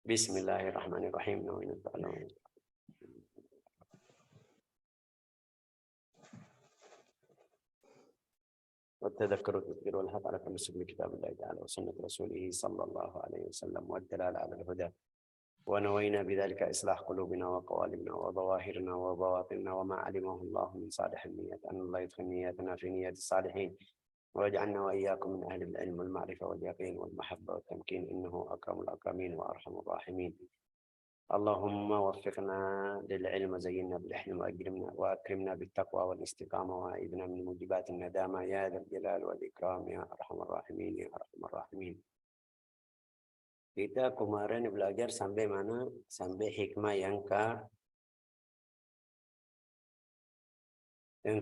Bismillahirrahmanirrahim. والتذكر والتذكير والحث على تمسك بكتاب الله تعالى وسنة رسوله صلى الله عليه وسلم والدلالة على الهدى ونوينا بذلك إصلاح قلوبنا وقوالبنا وظواهرنا وبواطننا وما علمه الله من صالح النيات أن الله يدخل نياتنا في نيات الصالحين ويجعلنا وإياكم من أهل العلم والمعرفة واليقين والمحبة والتمكين إنه أكرم الأكرمين وأرحم الراحمين. اللهم وفقنا للعلم وزينا بالحلم وأكرمنا بالتقوى والاستقامة وأعذنا من موجبات الندامة يا ذا الجلال والإكرام يا أرحم الراحمين يا أرحم الراحمين. Kita kemarin belajar sampai mana? Sampai hikmah yang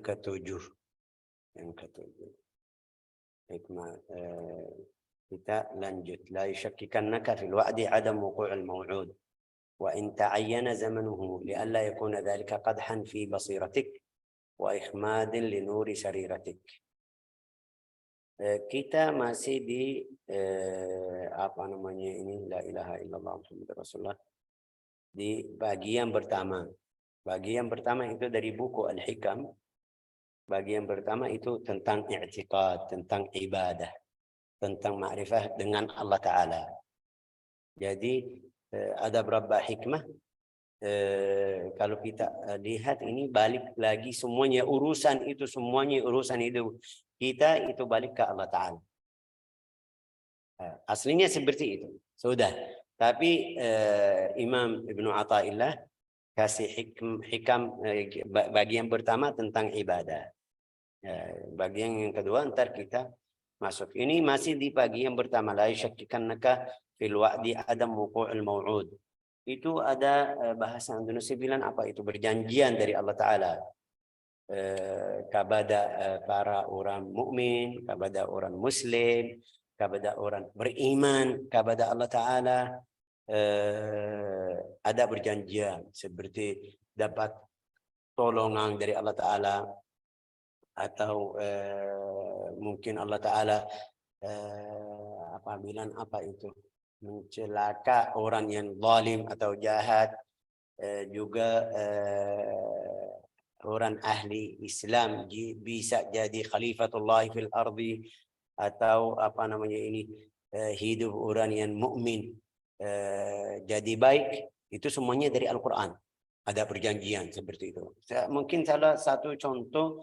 ketujuh. Yang ketujuh. Hikmah kita lanjut. La yushakkikannaka fil wa'di adam wuqu'il maw'ud. وإن تعين زمنه لئلا يكون ذلك قدحا في بصيرتك وإخماد لنور سريرتك. Kita masih di apa namanya ini, la ilaha illallah Muhammadur Rasulullah, di bagian pertama. Bagian pertama itu dari buku Al-Hikam. Bagian pertama itu tentang i'tiqad, tentang ibadah, tentang ma'rifah dengan Allah Ta'ala. Jadi ada berapa hikmah. Kalau kita lihat ini balik lagi semuanya urusan itu kita itu balik ke Allah Ta'ala. Aslinya seperti itu. Sudah. Tapi Imam Ibnu Athaillah kasih hikam bagian pertama tentang ibadah. Bagian yang kedua ntar kita masuk. Ini masih di bagian pertama. La yushakkikannaka fil wa'di adam wuqu'il maw'ud. Itu ada bahasa Indonesia bilang apa itu? Berjanjian dari Allah Ta'ala kepada para orang mukmin, kepada orang muslim, kepada orang beriman kepada Allah Ta'ala. Ada berjanjian seperti dapat tolongan dari Allah Ta'ala, atau mungkin Allah Ta'ala apa itu, mencelaka orang yang zalim atau jahat, juga orang ahli Islam bisa jadi khalifatullah fil ardi, atau apa namanya ini, hidup orang yang mukmin jadi baik. Itu semuanya dari Al-Quran. Ada perjanjian seperti itu. Mungkin salah satu contoh,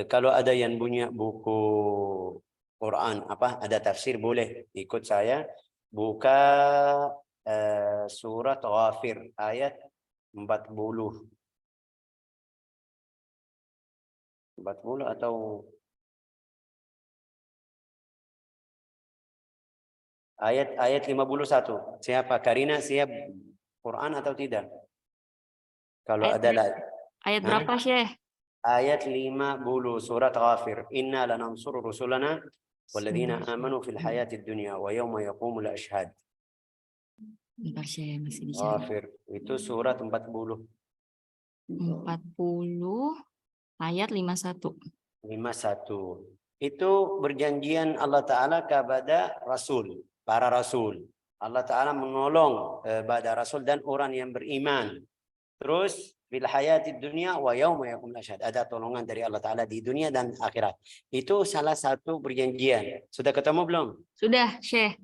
kalau ada yang punya buku Quran ada tafsir, boleh ikut saya buka surat Ghafir ayat 40 atau ayat 51. Siapa? Karina siap Quran atau tidak? Kalau ayat berapa, Syekh? Ayat 50 surat Ghafir. Inna lanansuru rusulana walladzina amanu fil hayatid dunya wa yawma yaqumul ashhad. Bentar, Syekh, masih dicari. Ghafir itu surat 40 ayat 51. Itu berjanjian Allah Ta'ala kepada Rasul, para Rasul. Allah Ta'ala menolong pada Rasul dan orang yang beriman. Terus fil hayatid dunya wa yauma yaqumul ashhad. Ada tolongan dari Allah Ta'ala di dunia dan akhirat. Itu salah satu perjanjian. Sudah ketemu belum? Sudah, Syekh.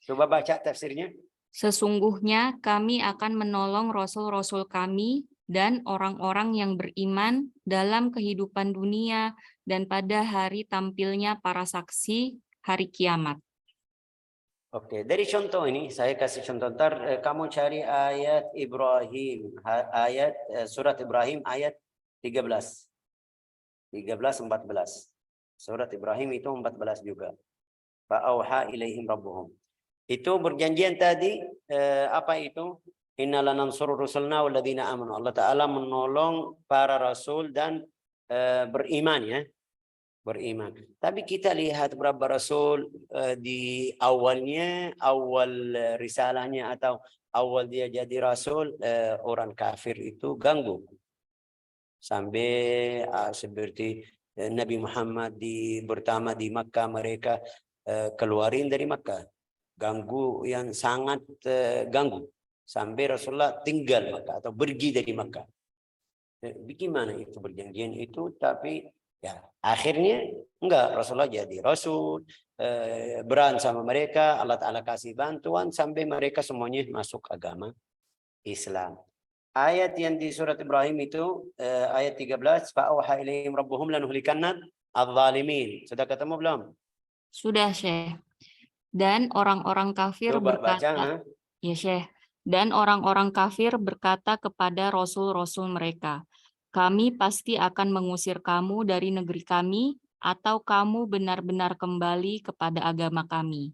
Coba baca tafsirnya. Sesungguhnya kami akan menolong Rasul-Rasul kami dan orang-orang yang beriman dalam kehidupan dunia dan pada hari tampilnya para saksi hari kiamat. Oke, dari contoh ini saya kasih contoh. Ntar kamu cari ayat Ibrahim, surat Ibrahim ayat 13, 14. Surat Ibrahim itu 14 juga. Fa'auha ilaihim rabbuhum. Itu berjanjian tadi apa itu? Inna lanansuru rusulna walladzina amanu. Allah Ta'ala menolong para rasul dan beriman ya. Beriman. Tapi kita lihat berapa rasul di awal risalahnya atau awal dia jadi rasul, orang kafir itu ganggu. Sampai seperti Nabi Muhammad pertama di Makkah, mereka keluarin dari Makkah. Ganggu yang sangat ganggu. sampai Rasulullah tinggal Makkah atau pergi dari Makkah. Bagaimana itu perjanjian itu? Tapi ya akhirnya enggak, Rasulullah jadi Rasul, beran sama mereka, Allah Ta'ala kasih bantuan sampai mereka semuanya masuk agama Islam. Ayat yang di surat Ibrahim itu ayat 13, fa'auha ilaihim rabbuhum lanuhlikanna adh-dhalimin. Sudah ketemu belum? Sudah, Syekh. Dan orang-orang kafir Coba baca. berkata, ya Syekh, dan orang-orang kafir berkata kepada rasul-rasul mereka, kami pasti akan mengusir kamu dari negeri kami, atau kamu benar-benar kembali kepada agama kami.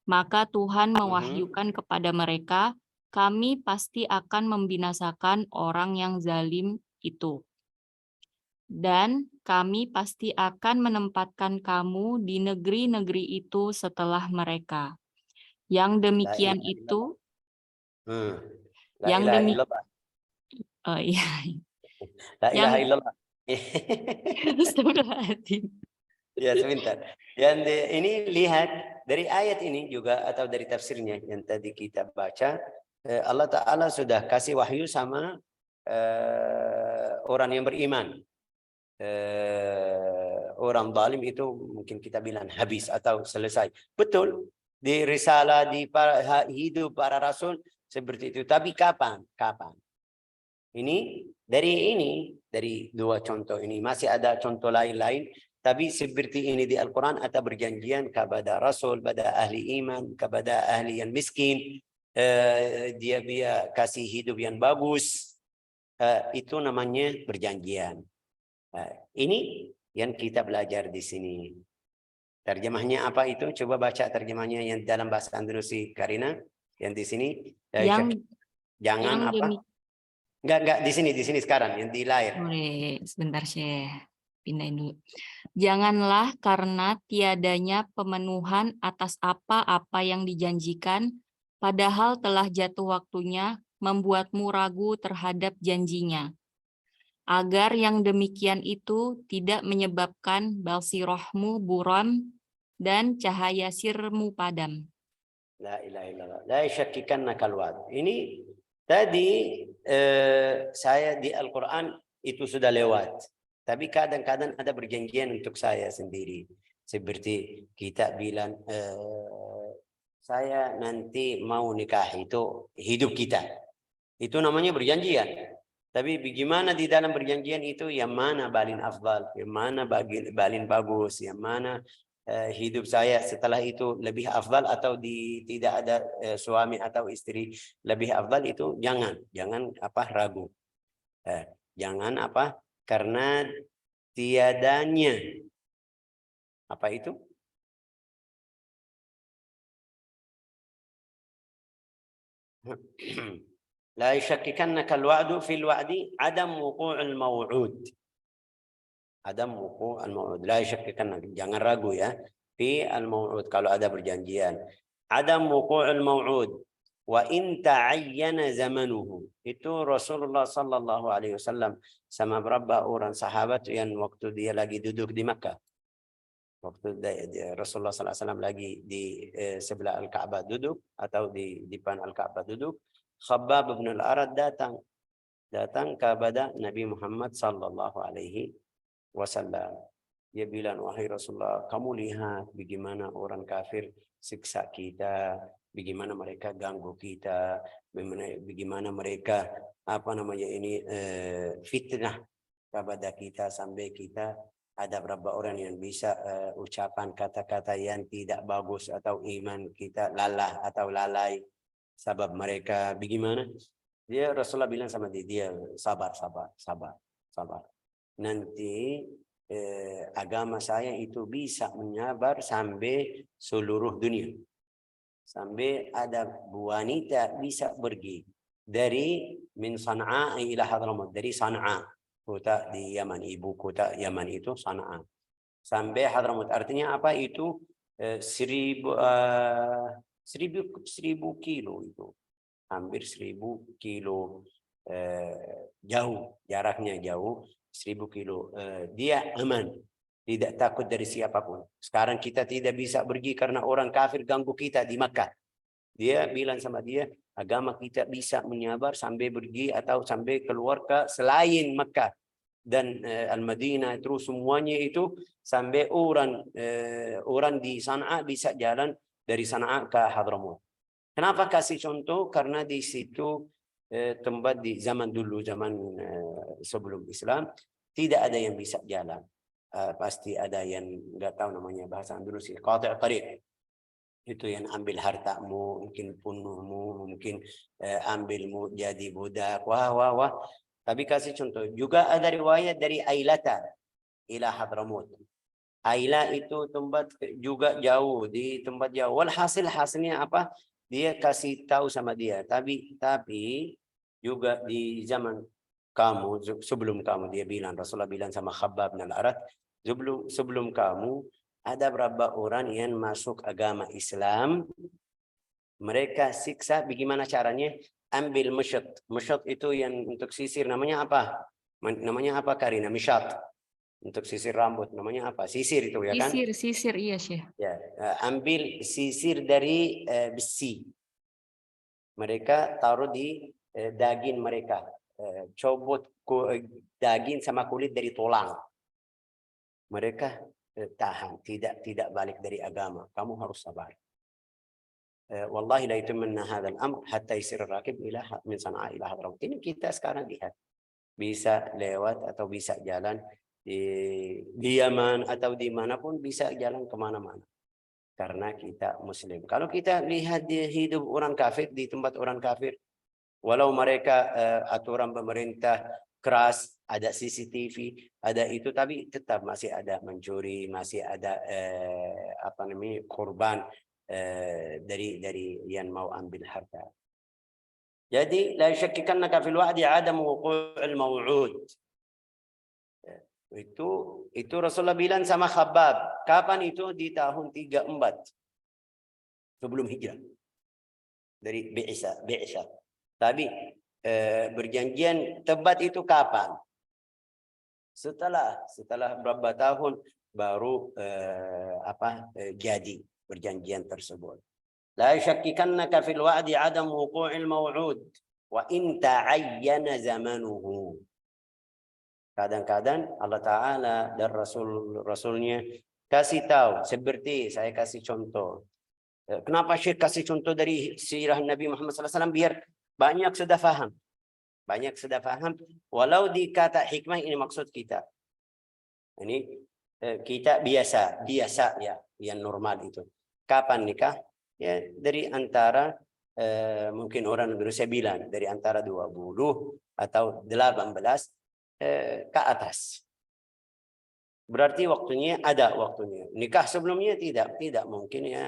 Maka Tuhan mewahyukan kepada mereka, kami pasti akan membinasakan orang yang zalim itu. Dan kami pasti akan menempatkan kamu di negeri-negeri itu setelah mereka. Yang demikian itu, yang demikian, oh iya, La ilaha illallah. Astagfirullahaladzim. Ya sebentar. Yang ini lihat dari ayat ini juga atau dari tafsirnya yang tadi kita baca, Allah Ta'ala sudah kasih wahyu sama orang yang beriman. Orang zalim itu mungkin kita bilang habis atau selesai. Betul. Di risalah, di hidup para rasul seperti itu. Tapi kapan? Kapan? Ini dari dua contoh ini. Masih ada contoh lain-lain. Tapi seperti ini di Al-Quran ada berjanjian kepada Rasul, kepada ahli iman, kepada ahli yang miskin. Dia kasih hidup yang bagus. Itu namanya perjanjian. Ini yang kita belajar di sini. Terjemahnya apa itu? Coba baca terjemahnya yang dalam bahasa Indonesia, Karina. Yang di sini. Jangan apa? Enggak di sini sekarang yang di layar. Boleh, sebentar Syekh. Pindahin dulu. Janganlah karena tiadanya pemenuhan atas apa-apa yang dijanjikan, padahal telah jatuh waktunya, membuatmu ragu terhadap janjinya. Agar yang demikian itu tidak menyebabkan balsirohmu buram dan cahaya sirmu padam. La ilaha illallah. La yasyakkikanna kalwad. Ini tadi saya di Al-Quran itu sudah lewat. Tapi kadang-kadang ada perjanjian untuk saya sendiri. Seperti kita bilang, saya nanti mau nikah, itu hidup kita. Itu namanya perjanjian. Tapi bagaimana di dalam perjanjian itu, yang mana paling afdal, yang mana paling bagus, yang mana hidup saya setelah itu lebih afdal atau tidak ada suami atau istri lebih afdal, itu jangan ragu. Jangan karena tiadanya apa itu? La yashakkikannaka al-wa'du fil wa'di adam wuqu'ul maw'ud. Adam wuqu'ul maw'ud. La yashakkikannaka, jangan ragu ya. Fi al-maw'ud, kalau ada perjanjian. Adam wuqu'ul maw'ud. Wa in ta'ayyana zamanuhu. Itu Rasulullah sallallahu alaihi wasallam sama beberapa orang sahabat yang waktu dia lagi duduk di Makkah. Waktu Rasulullah sallallahu alaihi wasallam lagi di sebelah Al-Ka'bah duduk atau di depan Al-Ka'bah duduk, Khabbab bin al-Arad datang kepada Nabi Muhammad sallallahu alaihi wasallam. Dia bilang, wahai Rasulullah, kamu lihat bagaimana orang kafir siksa kita, bagaimana mereka ganggu kita, bagaimana mereka fitnah kepada kita, sampai kita ada berapa orang yang bisa ucapan kata-kata yang tidak bagus atau iman kita lalah atau lalai sebab mereka. Bagaimana? Rasulullah bilang sama dia, sabar. Nanti agama saya itu bisa menyebar sampai seluruh dunia. Sampai ada wanita bisa pergi dari min Sana'a ila Hadramaut, dari Sana'a, kota di Yaman, ibu kota Yaman itu Sana'a, sampai Hadramaut. Artinya apa itu? 1000 kilo itu, hampir 1000 kilo jauh, jaraknya jauh, 1000 kilo. Dia aman, tidak takut dari siapapun. Sekarang kita tidak bisa pergi karena orang kafir ganggu kita di Makkah. Dia bilang sama dia, Agama kita bisa menyebar sampai pergi atau sampai keluar ke selain Mekah dan Al-Madinah, terus semuanya itu sampai orang di Sana'a bisa jalan dari Sana'a ke Hadramaut. Kenapa kasih contoh? Karena di situ tempat di zaman dulu, zaman sebelum Islam, tidak ada yang bisa jalan. Pasti ada yang nggak tahu namanya bahasa Andalusia, qati' tariq. Itu yang ambil hartamu, mungkin bunuhmu, mungkin ambilmu jadi budak. Wah. Tapi kasih contoh. Juga ada riwayat dari Ailata ila Hadramaut. Aila itu tempat juga jauh, di tempat jauh. Hasilnya apa? Dia kasih tahu sama dia. Tapi juga di zaman kamu, sebelum kamu, dia bilang, Rasulullah bilang sama Khabbab bin al-Arat, sebelum kamu ada berapa orang yang masuk agama Islam, mereka siksa. Bagaimana caranya? Ambil mesyat. Mesyat itu yang untuk sisir, namanya apa? Namanya apa, Karina? Mishat. Untuk sisir rambut, namanya apa? Sisir itu ya kan? Sisir, iya Syekh. Ya, ambil sisir dari besi. Mereka taruh di daging mereka. Cobot daging sama kulit dari tulang. Mereka tahan, tidak balik dari agama. Kamu harus sabar. Wallahi la yutimmanna hadzal amr hatta yasir rakib ila min Sana'a ila Hadramaut. Ini kita sekarang lihat. Bisa lewat atau bisa jalan di Yaman atau dimanapun, bisa jalan kemana-mana. Karena kita Muslim. Kalau kita lihat di hidup orang kafir, di tempat orang kafir, walau mereka aturan pemerintah keras, ada CCTV, ada itu, tapi tetap masih ada mencuri, masih ada korban dari yang mau ambil harta. Jadi la yashakkikannaka fil wa'di 'adam wuqu'il maw'ud. Itu Rasulullah bilang sama Khabbab. Kapan itu? Di tahun 34 sebelum hijrah dari Bi'sa. Tapi berjanjian tebat itu kapan? Setelah berapa tahun baru jadi perjanjian tersebut. La yashakkikannaka fil wa'di 'adam wuqu'il maw'ud wa in ta'ayyana zamanuhu. Kadang-kadang Allah Ta'ala dan Rasulnya kasih tahu, seperti saya kasih contoh. Kenapa Syekh kasih contoh dari sirah Nabi Muhammad SAW? Biar banyak sudah faham. Walau dikata hikmah, ini maksud kita. Ini kita biasa ya, yang normal itu. Kapan nikah? Ya, dari antara mungkin orang berusia bilang dari antara 20 atau 18 ke atas. Berarti ada waktunya. Nikah sebelumnya tidak mungkin ya.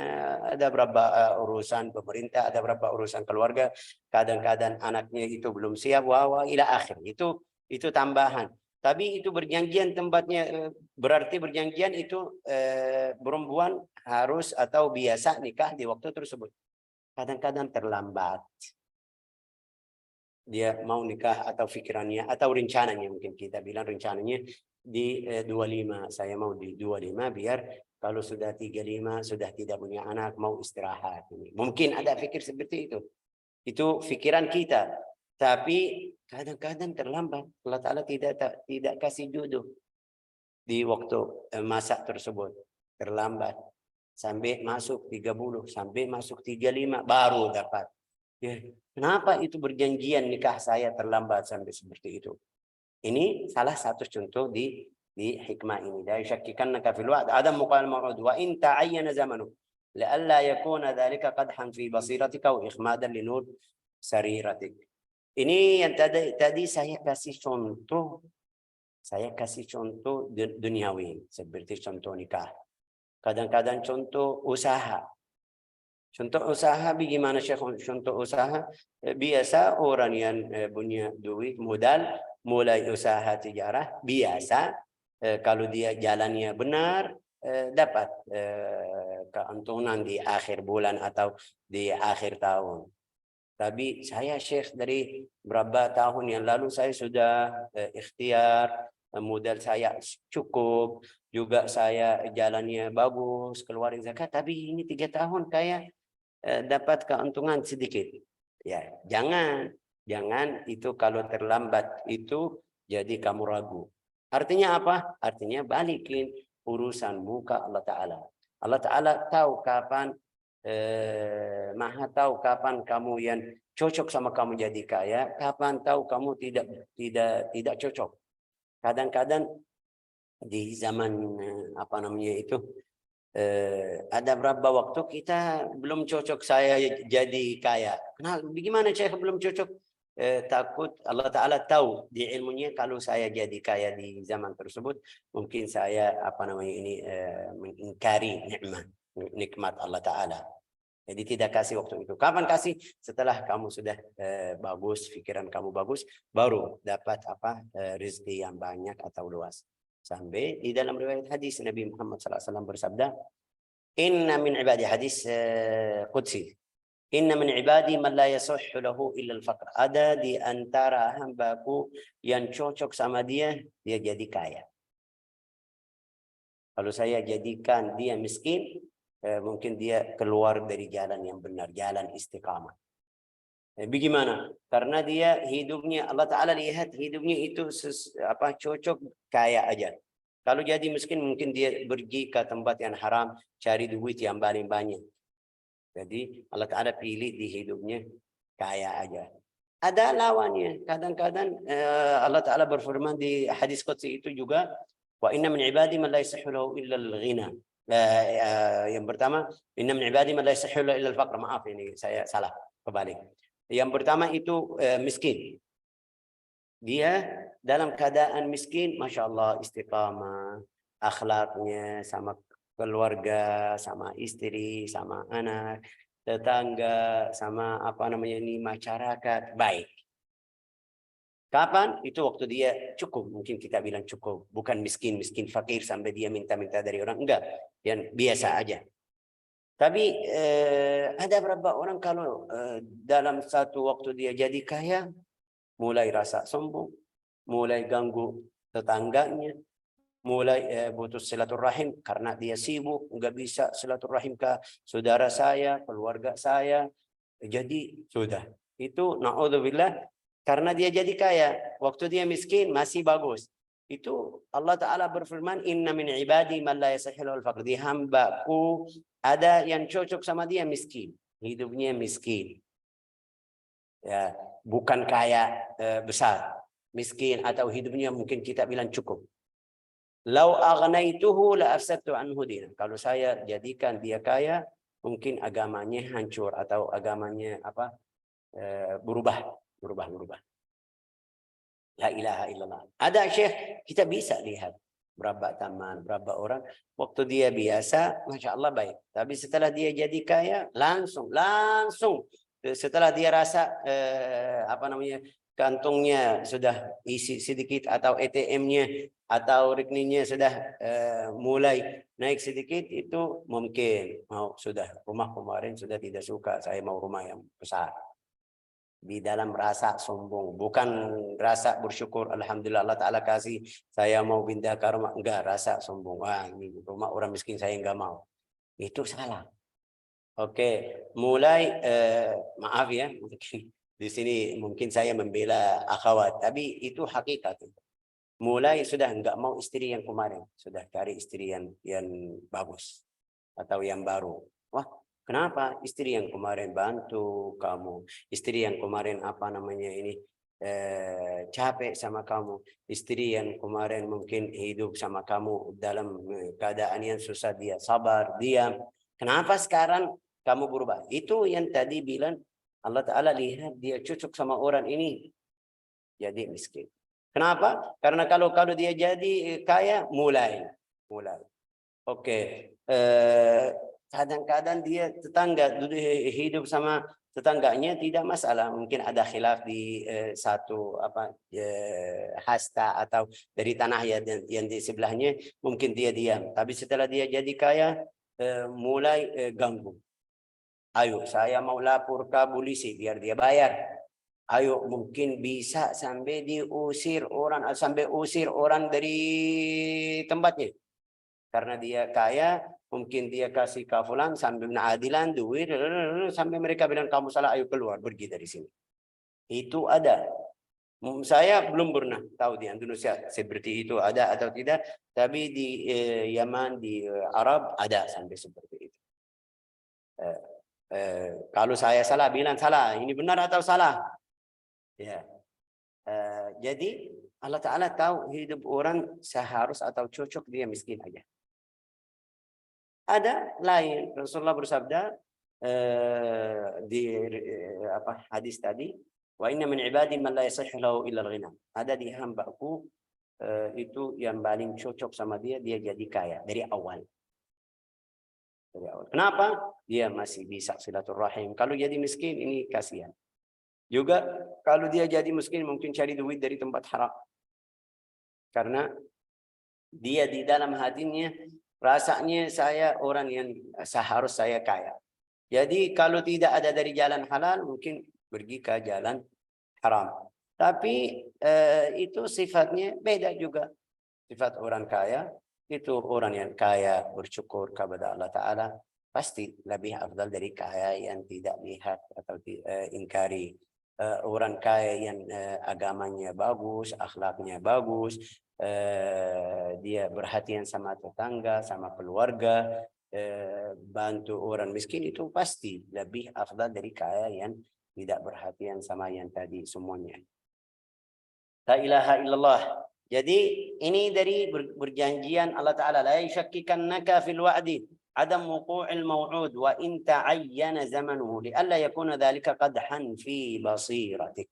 Ada berapa urusan pemerintah, ada berapa urusan keluarga. Kadang-kadang anaknya itu belum siap, ila akhir. Itu tambahan. Tapi itu berjanjian tempatnya, berarti berjanjian itu perempuan harus atau biasa nikah di waktu tersebut. Kadang-kadang terlambat. Dia mau nikah atau pikirannya atau rencananya, mungkin kita bilang rencananya di 25. Saya mau di 25 biar kalau sudah 35 sudah tidak punya anak, mau istirahat. Mungkin ada pikir seperti itu. Itu pikiran kita. Tapi kadang-kadang terlambat. Allah Ta'ala tidak kasih jodoh di waktu masa tersebut. Terlambat. Sampai masuk 30, sampai masuk 35 baru dapat. Ya, kenapa itu berjanjian nikah saya terlambat sampai seperti itu? Ini salah satu contoh di hikmah ini. La yashakkikannaka fil wa'd adam muqal maw'ud wa in ta'ayyana zamanu la'alla yakuna dhalika qadhan fi basiratika wa ikhmadan li nur sariratik. Ini yang tadi saya kasih contoh. Saya kasih contoh duniawi seperti contoh nikah. Kadang-kadang contoh usaha. Contoh usaha bagaimana Syekh? Contoh usaha biasa orang yang punya duit modal mulai usaha tijarah biasa, kalau dia jalannya benar dapat keuntungan di akhir bulan atau di akhir tahun. Tapi saya Syekh dari berapa tahun yang lalu saya sudah ikhtiar, modal saya cukup, juga saya jalannya bagus, keluarin zakat, tapi ini 3 tahun kayak dapat keuntungan sedikit. Ya, jangan itu kalau terlambat itu jadi kamu ragu. Artinya apa? Artinya balikin urusan muka Allah Ta'ala. Allah Ta'ala tahu kapan, maha tahu kapan kamu yang cocok sama kamu jadi kaya, kapan tahu kamu tidak cocok. Kadang-kadang di zaman apa namanya itu, ada berapa waktu kita belum cocok saya jadi kaya. Nah, bagaimana saya belum cocok? Takut Allah Ta'ala tahu di ilmunya kalau saya jadi kaya di zaman tersebut, mungkin saya apa namanya ini mengingkari nikmat Allah Ta'ala. Jadi tidak kasih waktu itu. Kapan kasih? Setelah kamu sudah bagus, pikiran kamu bagus, baru dapat apa rezeki yang banyak atau luas. Sampai di dalam riwayat hadis Nabi Muhammad SAW bersabda, Inna min ibadi, hadis Qudsi, Inna min ibadi man la yasihhu lahu illa al-faqr. Ada di antara hambaku yang cocok sama dia jadi kaya. Kalau saya jadikan dia miskin, mungkin dia keluar dari jalan yang benar, jalan istiqamah. Bagaimana? Karena dia hidupnya, Allah Ta'ala lihat hidupnya itu cocok kaya aja. Kalau jadi miskin mungkin dia pergi ke tempat yang haram, cari duit yang paling banyak. Jadi Allah Ta'ala pilih di hidupnya kaya aja. Ada lawannya. Kadang-kadang Allah Ta'ala berfirman di hadis Qudsi itu juga, wa inna min ibadi man la yasihhu lahu illa al-ghina. Yang pertama, inna min ibadi man la yasihhu lahu illa al-faqr. Maaf, ini saya salah, kebalik. Yang pertama itu miskin. Dia dalam keadaan miskin, Masya Allah, istiqamah, akhlaknya sama keluarga, sama istri, sama anak, tetangga, sama apa namanya ini masyarakat baik. Kapan? Itu waktu dia cukup, mungkin kita bilang cukup, bukan miskin fakir sampai dia minta-minta dari orang, enggak, yang biasa aja. Tapi ada beberapa orang kalau dalam satu waktu dia jadi kaya, mulai rasa sombong, mulai ganggu tetangganya, mulai putus silaturahim karena dia sibuk, nggak bisa silaturahim ke saudara saya, keluarga saya. Jadi sudah itu naudzubillah, karena dia jadi kaya, waktu dia miskin masih bagus. Itu Allah Ta'ala berfirman, Inna min ibadi man la yasihhu al-faqr. Di hambaku ada yang cocok sama dia miskin, hidupnya miskin. Ya, bukan kaya besar, miskin atau hidupnya mungkin kita bilang cukup. Lau agnaituhu la afsadtu anhu dinan. Kalau saya jadikan dia kaya, mungkin agamanya hancur atau agamanya berubah. La ilaha illallah. Ada syekh, kita bisa lihat berapa teman, berapa orang waktu dia biasa, Masya Allah baik. Tapi setelah dia jadi kaya, langsung setelah dia rasa kantongnya sudah isi sedikit atau ATM-nya atau rekeningnya sudah mulai naik sedikit, itu mungkin sudah rumah kemarin sudah tidak suka, saya mau rumah yang besar. Di dalam rasa sombong, bukan rasa bersyukur, alhamdulillah Allah Ta'ala kasih, saya mau pindah ke rumah, enggak, rasa sombong, wah ini rumah orang miskin saya enggak mau. Itu salah. Oke, mulai maaf ya, mungkin di sini mungkin saya membela akhwat, tapi itu hakikat. Mulai sudah enggak mau istri yang kemarin, sudah cari istri yang bagus atau yang baru. Wah, kenapa? Istri yang kemarin bantu kamu, istri yang kemarin capek sama kamu, istri yang kemarin mungkin hidup sama kamu dalam keadaan yang susah, dia sabar, diam. Kenapa sekarang kamu berubah? Itu yang tadi bilang Allah Ta'ala lihat dia cocok sama orang ini, jadi miskin. Kenapa? Karena kalau dia jadi kaya, mulai. Oke. Kadang-kadang dia tetangga hidup sama tetangganya tidak masalah, mungkin ada khilaf di satu hasta atau dari tanah yang di sebelahnya, mungkin dia diam. Tapi setelah dia jadi kaya, mulai ganggu. Ayo, saya mau lapor ke polisi biar dia bayar. Ayo, mungkin bisa sampai usir orang dari tempatnya. Karena dia kaya, Mungkin dia kasih ke fulan sambil pengadilan duit sampai mereka bilang kamu salah, ayo keluar, pergi dari sini. Itu ada. Saya belum pernah tahu di Indonesia seperti itu ada atau tidak, tapi di Yaman, di Arab ada sampai seperti itu. Kalau saya salah bilang salah, ini benar atau salah? Ya. Jadi Allah Ta'ala tahu hidup orang seharus atau cocok dia miskin aja. Ada lain, Rasulullah bersabda di hadis tadi, wa inna min ibadi man la yasihhu lahu illa al-ghina. Ada di hambaku itu yang paling cocok sama dia jadi kaya dari awal. Dari awal. Kenapa? Dia masih bisa silaturahim. Kalau jadi miskin ini kasihan. Juga kalau dia jadi miskin mungkin cari duit dari tempat haram. Karena dia di dalam hatinya rasanya saya orang yang seharus saya kaya. Jadi kalau tidak ada dari jalan halal mungkin pergi ke jalan haram. Tapi itu sifatnya beda juga. Sifat orang kaya itu orang yang kaya bersyukur kepada Allah Ta'ala pasti lebih afdal dari kaya yang tidak lihat atau ingkari. Orang kaya yang agamanya bagus, akhlaknya bagus, dia perhatian sama tetangga, sama keluarga, bantu orang miskin, itu pasti lebih afdal dari kaya yang tidak perhatian sama yang tadi semuanya. La ilaha illallah. Jadi ini dari berjanjian Allah Ta'ala, la yashakkikannaka fil wa'di adam wuqu'il maw'ud wa in ta'ayyana zamanuhu li'alla yakuna dhalika qadhan fi basiratik.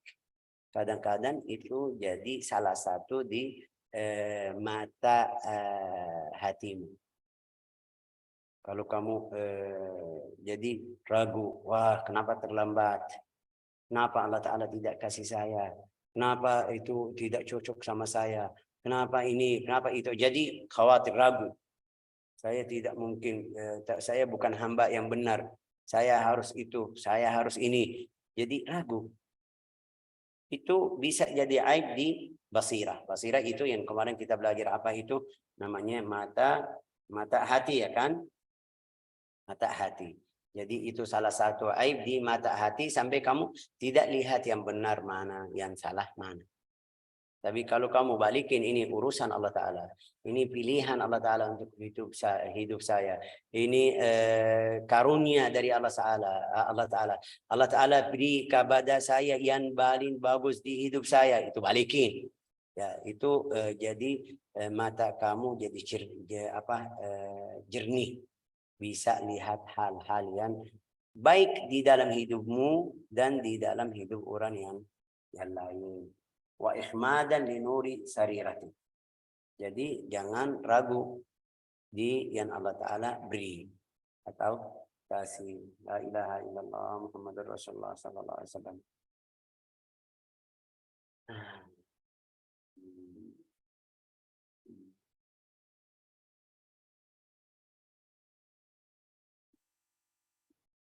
Kadang-kadang itu jadi salah satu di mata hatimu. Kalau kamu jadi ragu, wah kenapa terlambat? Kenapa Allah Ta'ala tidak kasih saya? Kenapa itu tidak cocok sama saya? Kenapa ini? Kenapa itu? Jadi khawatir, ragu. Saya tidak mungkin, saya bukan hamba yang benar. Saya harus itu, saya harus ini. Jadi ragu. Itu bisa jadi aib di basirah. Basirah itu yang kemarin kita belajar apa itu? Namanya mata hati, ya kan? Mata hati. Jadi itu salah satu aib di mata hati sampai kamu tidak lihat yang benar mana, yang salah mana. Tapi kalau kamu balikin, ini urusan Allah Ta'ala. Ini pilihan Allah Ta'ala untuk hidup saya. Ini karunia dari Allah Ta'ala. Allah Ta'ala beri kepada saya yang paling bagus di hidup saya. Itu balikin. Ya, itu jadi mata kamu jadi jernih. Bisa lihat hal-hal yang baik di dalam hidupmu dan di dalam hidup orang yang lain. Wa ihmadan li nuri sarirati. Jadi jangan ragu di yang Allah Ta'ala beri atau kasih. La ilaha illallah Muhammadur Rasulullah sallallahu alaihi wasallam.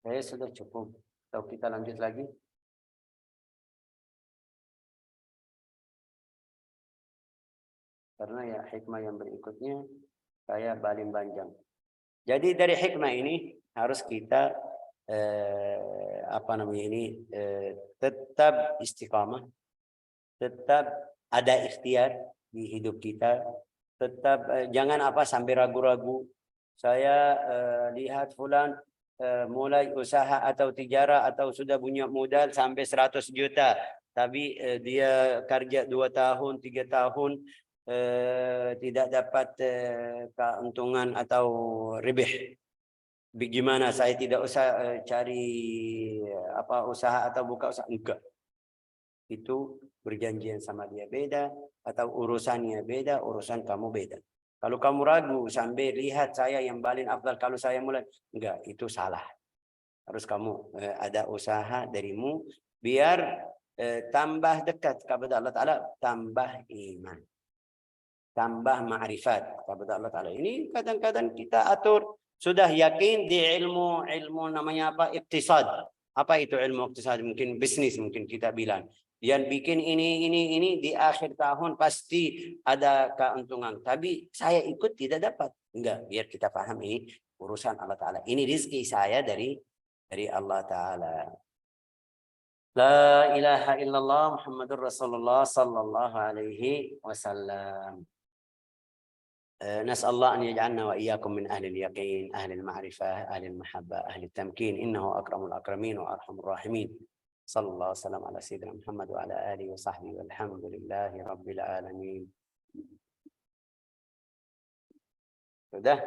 Saya sudah cukup. Atau kita lanjut lagi? Karena ya hikmah yang berikutnya saya paling panjang. Jadi dari hikmah ini harus kita tetap istiqamah, tetap ada ikhtiar di hidup kita, tetap jangan sampai ragu-ragu. Saya lihat fulan mulai usaha atau tijara atau sudah punya modal sampai 100 juta, tapi dia kerja 2 tahun, 3 tahun tidak dapat keuntungan atau ribih. Bagaimana saya tidak usah cari usaha atau buka usaha? Enggak. Itu berjanjian sama dia beda, atau urusannya beda, urusan kamu beda. Kalau kamu ragu sampai lihat saya yang paling afdal kalau saya mulai, enggak, itu salah. Harus kamu ada usaha darimu biar tambah dekat kepada Allah Ta'ala, tambah iman, tambah ma'rifat kepada Allah Ta'ala. Ini kadang-kadang kita atur, sudah yakin di ilmu namanya iktisad. Apa itu ilmu iktisad? Mungkin bisnis, mungkin kita bilang. Yang bikin ini di akhir tahun pasti ada keuntungan. Tapi saya ikut tidak dapat. Enggak, biar kita paham ini urusan Allah Ta'ala. Ini rizki saya dari Allah Ta'ala. La ilaha illallah Muhammadur Rasulullah sallallahu alaihi wasallam. نسأل الله أن يجعلنا وإياكم من أهل اليقين أهل المعرفة أهل المحبة أهل التمكين إنه أكرم الأكرمين وأرحم الراحمين صلى الله وسلم على سيدنا محمد وعلى آله وصحبه والحمد لله رب العالمين. Sudah?